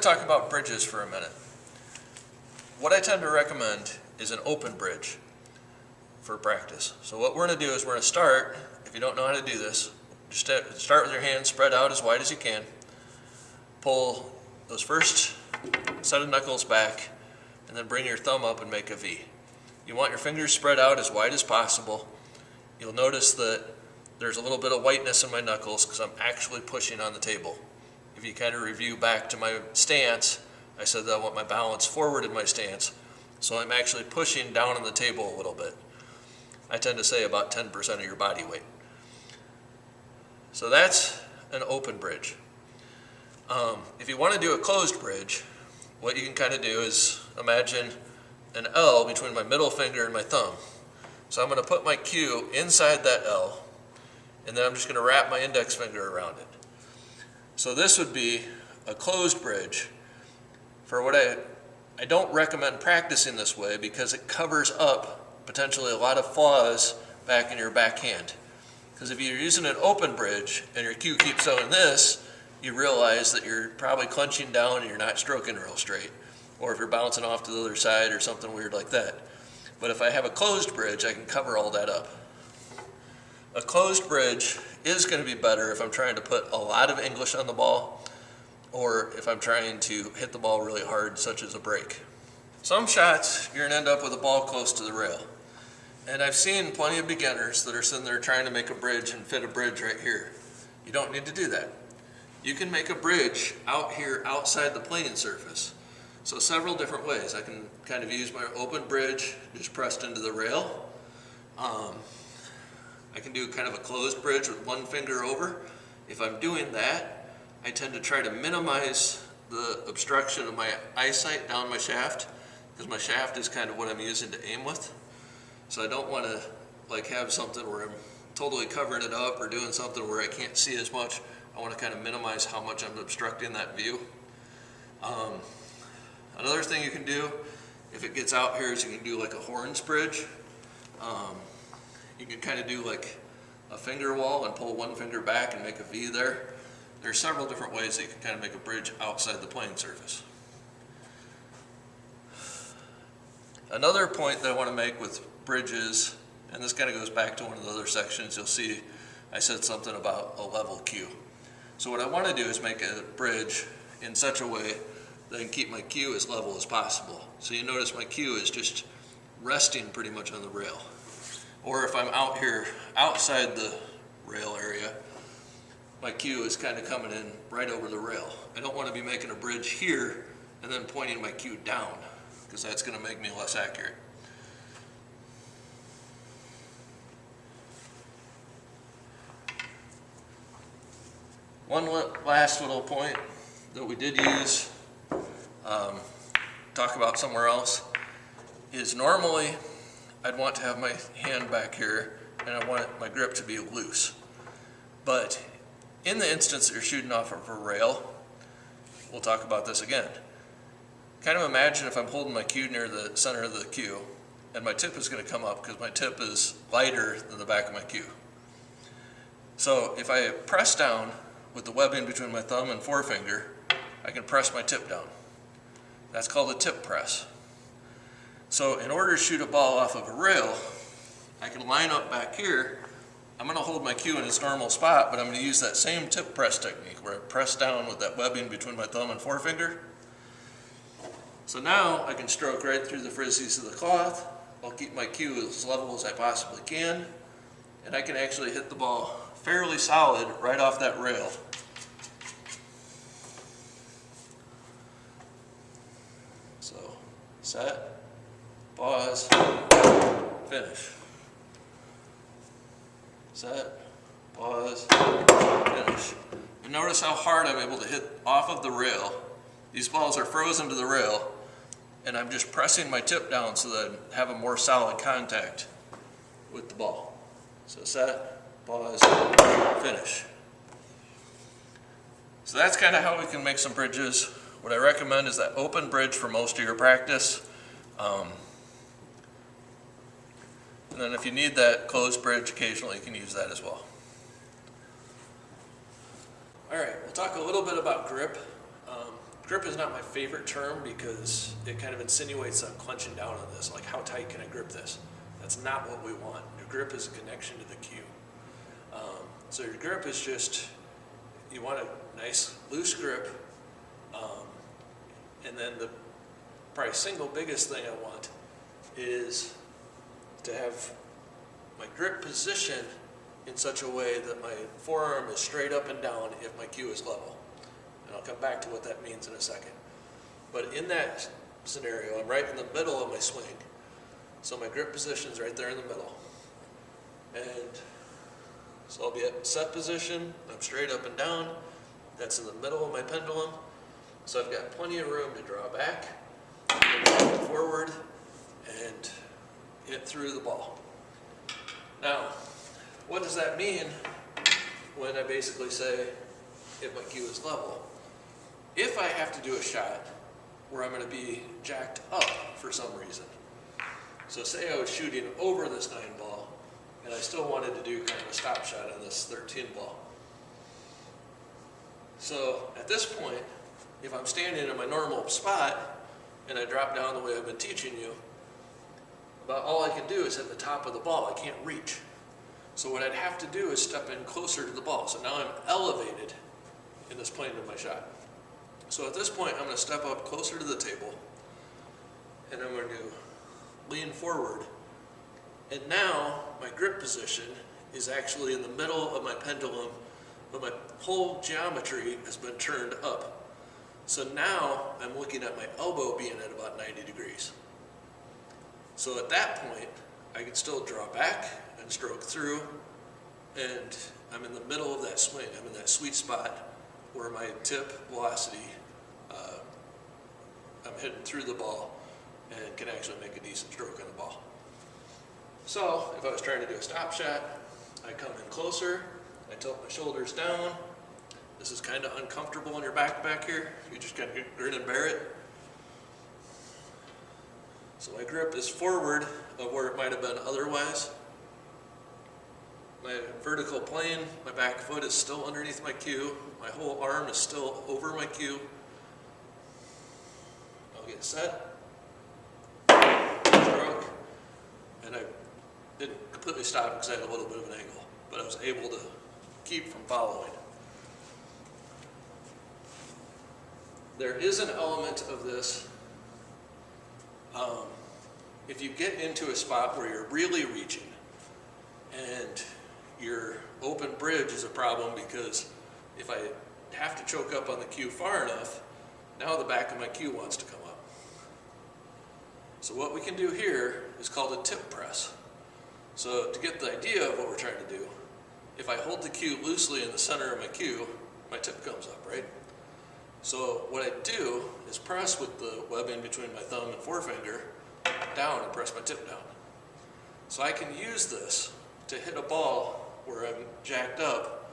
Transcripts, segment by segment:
talk about bridges for a minute. What I tend to recommend is an open bridge for practice. So what we're going to do is we're going to start, if you don't know how to do this, just start with your hands spread out as wide as you can. Pull those first set of knuckles back, and then bring your thumb up and make a V. You want your fingers spread out as wide as possible. You'll notice that there's a little bit of whiteness in my knuckles because I'm actually pushing on the table. If you kind of review back to my stance, I said that I want my balance forward in my stance, so I'm actually pushing down on the table a little bit. I tend to say about 10% of your body weight. So that's an open bridge. If you want to do a closed bridge, what you can kind of do is imagine an L between my middle finger and my thumb. So I'm going to put my cue inside that L, and then I'm just going to wrap my index finger around it. So this would be a closed bridge. For what I don't recommend practicing this way because it covers up potentially a lot of flaws back in your backhand. Because if you're using an open bridge and your cue keeps doing this, you realize that you're probably clenching down and you're not stroking real straight. Or if you're bouncing off to the other side or something weird like that. But if I have a closed bridge, I can cover all that up. A closed bridge is going to be better if I'm trying to put a lot of English on the ball, or if I'm trying to hit the ball really hard, such as a break. Some shots, you're going to end up with a ball close to the rail. And I've seen plenty of beginners that are sitting there trying to make a bridge and fit a bridge right here. You don't need to do that. You can make a bridge out here outside the playing surface. So several different ways. I can kind of use my open bridge just pressed into the rail. I can do kind of a closed bridge with one finger over. If I'm doing that, I tend to try to minimize the obstruction of my eyesight down my shaft, because my shaft is kind of what I'm using to aim with. So I don't want to like have something where I'm totally covering it up or doing something where I can't see as much. I want to kind of minimize how much I'm obstructing that view. Another thing you can do, if it gets out here, is you can do like a horns bridge. You can kind of do like a finger wall and pull one finger back and make a V there. There are several different ways that you can kind of make a bridge outside the playing surface. Another point that I want to make with bridges, and this kind of goes back to one of the other sections, you'll see I said something about a level cue. So what I want to do is make a bridge in such a way that I can keep my cue as level as possible. So you notice my cue is just resting pretty much on the rail. Or if I'm out here outside the rail area, my cue is kind of coming in right over the rail. I don't want to be making a bridge here and then pointing my cue down, because that's going to make me less accurate. One last little point that we did use, talk about somewhere else, is normally I'd want to have my hand back here and I want my grip to be loose. But in the instance that you're shooting off of a rail, we'll talk about this again. Kind of imagine if I'm holding my cue near the center of the cue and my tip is going to come up because my tip is lighter than the back of my cue. So if I press down with the webbing between my thumb and forefinger, I can press my tip down. That's called a tip press. So in order to shoot a ball off of a rail, I can line up back here. I'm going to hold my cue in its normal spot, but I'm going to use that same tip press technique where I press down with that webbing between my thumb and forefinger. So now I can stroke right through the frizzies of the cloth. I'll keep my cue as level as I possibly can, and I can actually hit the ball fairly solid right off that rail. So, set, pause, finish. Set, pause, finish. And notice how hard I'm able to hit off of the rail. These balls are frozen to the rail, and I'm just pressing my tip down so that I have a more solid contact with the ball. So set, pause, finish. So that's kind of how we can make some bridges. What I recommend is that open bridge for most of your practice. And then if you need that closed bridge occasionally, you can use that as well. All right, we'll talk a little bit about grip. Grip is not my favorite term because it kind of insinuates I'm clenching down on this, like how tight can I grip this? That's not what we want. Your grip is a connection to the cue. So your grip is just, you want a nice loose grip, and then the probably single biggest thing I want is to have my grip position in such a way that my forearm is straight up and down if my cue is level. And I'll come back to what that means in a second. But in that scenario, I'm right in the middle of my swing. So my grip position is right there in the middle. And so I'll be at set position, I'm straight up and down. That's in the middle of my pendulum. So I've got plenty of room to draw back, forward, and hit through the ball. Now, what does that mean when I basically say if my cue is level? If I have to do a shot where I'm going to be jacked up for some reason, so say I was shooting over this 9 ball and I still wanted to do kind of a stop shot on this 13 ball. So at this point, if I'm standing in my normal spot and I drop down the way I've been teaching you, about all I can do is hit the top of the ball. I can't reach. So what I'd have to do is step in closer to the ball. So now I'm elevated in this plane of my shot. So at this point, I'm going to step up closer to the table and I'm going to lean forward. And now my grip position is actually in the middle of my pendulum, but my whole geometry has been turned up. So now I'm looking at my elbow being at about 90 degrees. So at that point, I can still draw back and stroke through, and I'm in the middle of that swing. I'm in that sweet spot where my tip velocity, I'm hitting through the ball and can actually make a decent stroke on the ball. So if I was trying to do a stop shot, I come in closer, I tilt my shoulders down. This is kind of uncomfortable in your back here. You just kind of grin and bear it. So my grip is forward of where it might have been otherwise. My vertical plane, my back foot is still underneath my cue. My whole arm is still over my cue. I'll get set, stroke, and I didn't completely stop because I had a little bit of an angle, but I was able to keep from following. There is an element of this. If you get into a spot where you're really reaching and your open bridge is a problem, because if I have to choke up on the cue far enough, now the back of my cue wants to come up. So what we can do here is called a tip press. So to get the idea of what we're trying to do, if I hold the cue loosely in the center of my cue, my tip comes up, right? So what I do is press with the webbing between my thumb and forefinger down and press my tip down. So I can use this to hit a ball where I'm jacked up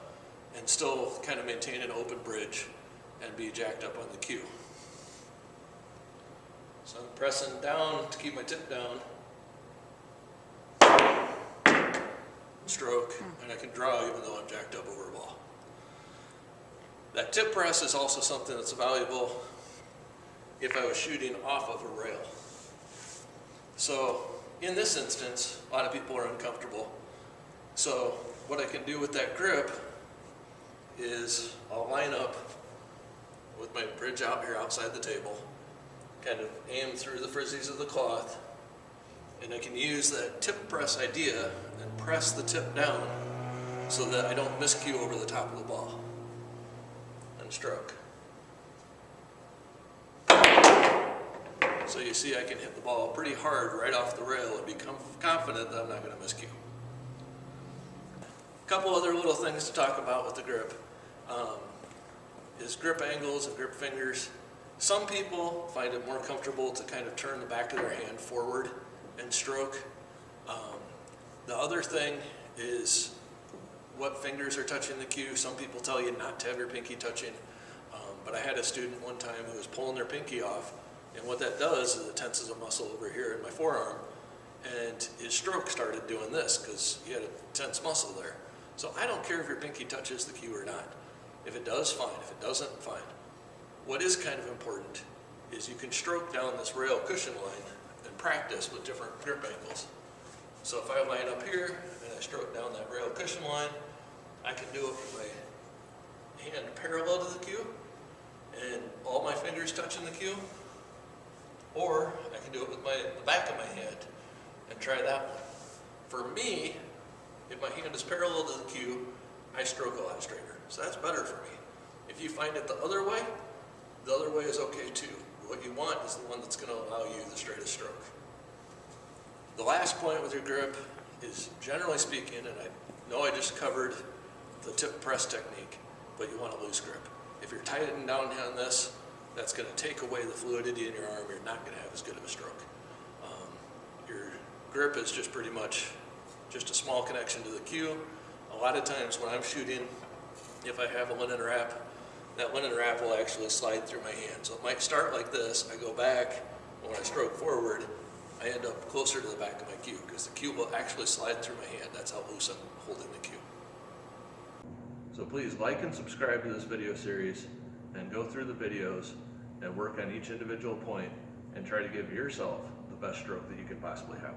and still kind of maintain an open bridge and be jacked up on the cue. So I'm pressing down to keep my tip down, stroke, and I can draw even though I'm jacked up over a ball. That tip press is also something that's valuable if I was shooting off of a rail. So in this instance, a lot of people are uncomfortable. So what I can do with that grip is I'll line up with my bridge out here outside the table, kind of aim through the frizzies of the cloth, and I can use that tip press idea and press the tip down so that I don't miscue over the top of the ball. And stroke. So you see I can hit the ball pretty hard right off the rail and be confident that I'm not going to miscue. A couple other little things to talk about with the grip is grip angles and grip fingers. Some people find it more comfortable to kind of turn the back of their hand forward and stroke. The other thing is what fingers are touching the cue. Some people tell you not to have your pinky touching, but I had a student one time who was pulling their pinky off, and what that does is it tenses a muscle over here in my forearm, and his stroke started doing this because he had a tense muscle there. So I don't care if your pinky touches the cue or not. If it does, fine. If it doesn't, fine. what is kind of important is you can stroke down this rail cushion line and practice with different grip angles. So if I line up here and I stroke down that rail cushion line, I can do it with my hand parallel to the cue and all my fingers touching the cue, or I can do it with the back of my hand and try that one. For me, if my hand is parallel to the cue, I stroke a lot straighter. So that's better for me. If you find it the other way is okay too. What you want is the one that's going to allow you the straightest stroke. The last point with your grip is, generally speaking, and I know I just covered the tip press technique, but you want a loose grip. If you're tightening down on this, that's going to take away the fluidity in your arm. You're not going to have as good of a stroke. Your grip is just pretty much just a small connection to the cue. A lot of times when I'm shooting, if I have a linen wrap, that linen wrap will actually slide through my hand. So it might start like this, I go back, and when I stroke forward, I end up closer to the back of my cue, because the cue will actually slide through my hand. That's how loose I'm holding the cue. So please like and subscribe to this video series, and go through the videos and work on each individual point and try to give yourself the best stroke that you can possibly have.